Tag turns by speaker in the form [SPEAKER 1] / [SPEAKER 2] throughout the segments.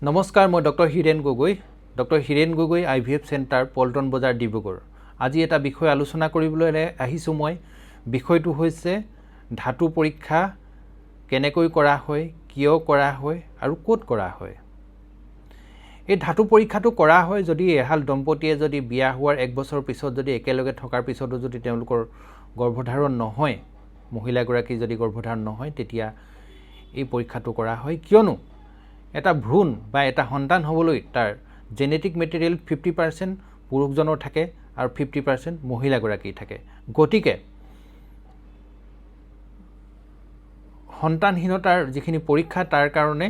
[SPEAKER 1] নমস্কাৰ, মই doctor Hiren Gogoi. Doctor Hiren Gogoi IVF centre, Paltan বজাৰ, ডিব্ৰুগড়। আজি এটা বিষয় আলোচনা কৰিবলৈ আহিছোঁ মই। বিষয়টো হৈছে ধাতু পৰীক্ষা কেনেকৈ কৰা হয়, কিয় কৰা হয় আৰু ক'ত কৰা হয়। এই ধাতু পৰীক্ষাটো কৰা হয় যদি এহাল দম্পতীয়ে যদি বিয়া হোৱাৰ 1 বছৰ পিছত যদি একেলগে থকাৰ পিছতো যদি তেওঁলোকৰ গৰ্ভধাৰণ নহয়, মহিলাগৰাকী যদি গৰ্ভধাৰণ নহয়, তেতিয়া এই পৰীক্ষাটো কৰা হয়। কিয়নো এটা ভ্ৰূণ বা এটা সন্তান হ'বলৈ তাৰ জেনেটিক মেটেৰিয়েল 50% পুৰুষজনৰ থাকে আৰু 50% মহিলাগৰাকীৰ থাকে। গতিকে সন্তানহীনতাৰ যিখিনি পৰীক্ষা তাৰ কাৰণে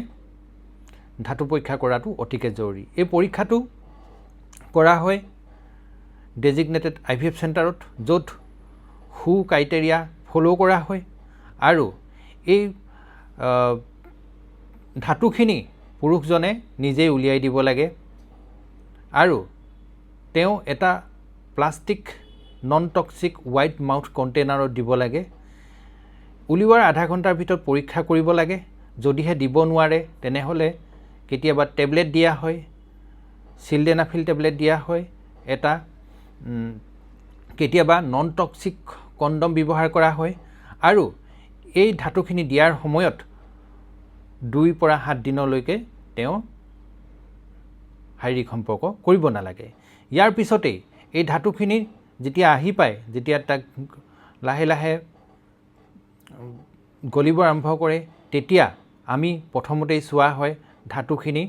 [SPEAKER 1] ধাতু পৰীক্ষা কৰাটো অতিকে জৰুৰী। এই পৰীক্ষাটো কৰা হয় ডেজিগনেটেড IVF চেণ্টাৰত, য'ত ক্ৰাইটেৰিয়া ফ'ল' কৰা হয় আৰু এই ধাতুখিনি পুৰুষজনে নিজেই উলিয়াই দিব লাগে আৰু তেওঁ এটা plastic non toxic white mouth কণ্টেইনাৰত দিব লাগে। উলিওৱাৰ আধা ঘণ্টাৰ ভিতৰত পৰীক্ষা কৰিব লাগে। যদিহে দিব নোৱাৰে তেনেহ'লে কেতিয়াবা টেবলেট দিয়া হয়, চিলডেনাফিল টেবলেট দিয়া হয়। এটা কেতিয়াবা নন টক্সিক কণ্ডম ব্যৱহাৰ কৰা হয় আৰু এই ধাতুখিনি দিয়াৰ সময়ত 2 পৰা 7 দিনলৈকে তেওঁ শাৰীৰিক সম্পৰ্ক কৰিব নালাগে। ইয়াৰ পিছতেই এই ধাতুখিনি যেতিয়া আহি পায়, যেতিয়া তাক লাহে লাহে গলিব আৰম্ভ কৰে, তেতিয়া আমি প্ৰথমতেই চোৱা হয় ধাতুখিনি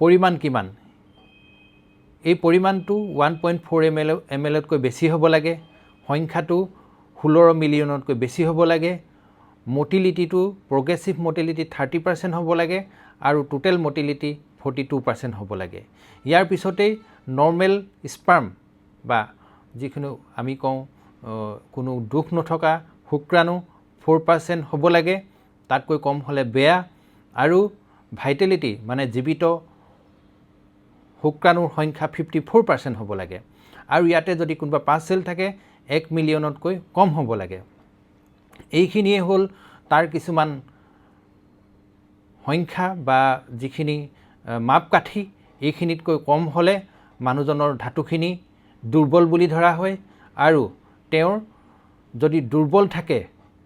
[SPEAKER 1] পৰিমাণ কিমান। এই পৰিমাণটো 1.4 ml-তকৈ বেছি হ'ব লাগে। সংখ্যাটো 16 মিলিয়নতকৈ বেছি হ'ব লাগে। মটিলিটিটো প্ৰগ্ৰেছিভ মটিলিটি 30% হ'ব লাগে আৰু টোটেল মটিলিটি 42% হ'ব লাগে। ইয়াৰ পিছতেই নৰ্মেল স্পাৰ্ম বা যিখিনি আমি কওঁ কোনো দোষ নথকা শুক্ৰাণু 4% হ'ব লাগে। তাতকৈ কম হ'লে বেয়া। আৰু ভাইটেলিটি মানে জীৱিত শুক্ৰাণুৰ সংখ্যা 54% হ'ব লাগে। আৰু ইয়াতে যদি কোনোবা পাছ চেল থাকে 1 মিলিয়নতকৈ কম হ'ব লাগে। এইখিনিয়ে হ'ল তাৰ কিছুমান সংখ্যা বা যিখিনি মাপকাঠি। এইখিনিতকৈ কম হ'লে মানুহজনৰ ধাতুখিনি দুৰ্বল বুলি ধৰা হয় আৰু তেওঁৰ যদি দুৰ্বল থাকে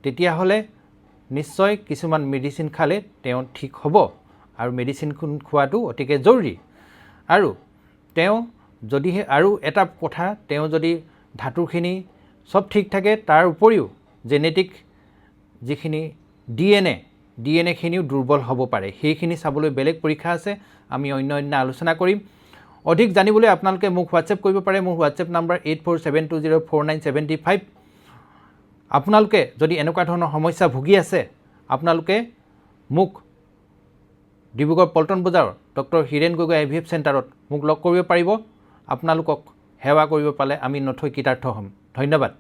[SPEAKER 1] তেতিয়াহ'লে নিশ্চয় কিছুমান মেডিচিন খালে তেওঁ ঠিক হ'ব আৰু মেডিচিন খোৱাটো অতিকে জৰুৰী। আৰু তেওঁ যদিহে আৰু এটা কথা, তেওঁ যদি ধাতুখিনি চব ঠিক থাকে তাৰ উপৰিও জেনেটিক যিখিনি DNA খিনিও দুৰ্বল হ'ব পাৰে। সেইখিনি চাবলৈ বেলেগ পৰীক্ষা আছে, আমি অন্য আলোচনা কৰিম। অধিক জানিবলৈ আপোনালোকে মোক হোৱাটছএপ কৰিব পাৰে। মোৰ হোৱাটছএপ নাম্বাৰ 8472049755। আপোনালোকে যদি এনেকুৱা ধৰণৰ সমস্যা ভুগি আছে, আপোনালোকে মোক ডিব্ৰুগড় পল্টন বজাৰৰ ডক্টৰ হীৰেন গগৈ IVF চেণ্টাৰত মোক লগ কৰিব পাৰিব। আপোনালোকক সেৱা কৰিব পালে আমি নথৈ কৃতাৰ্থ হ'ম। ধন্যবাদ।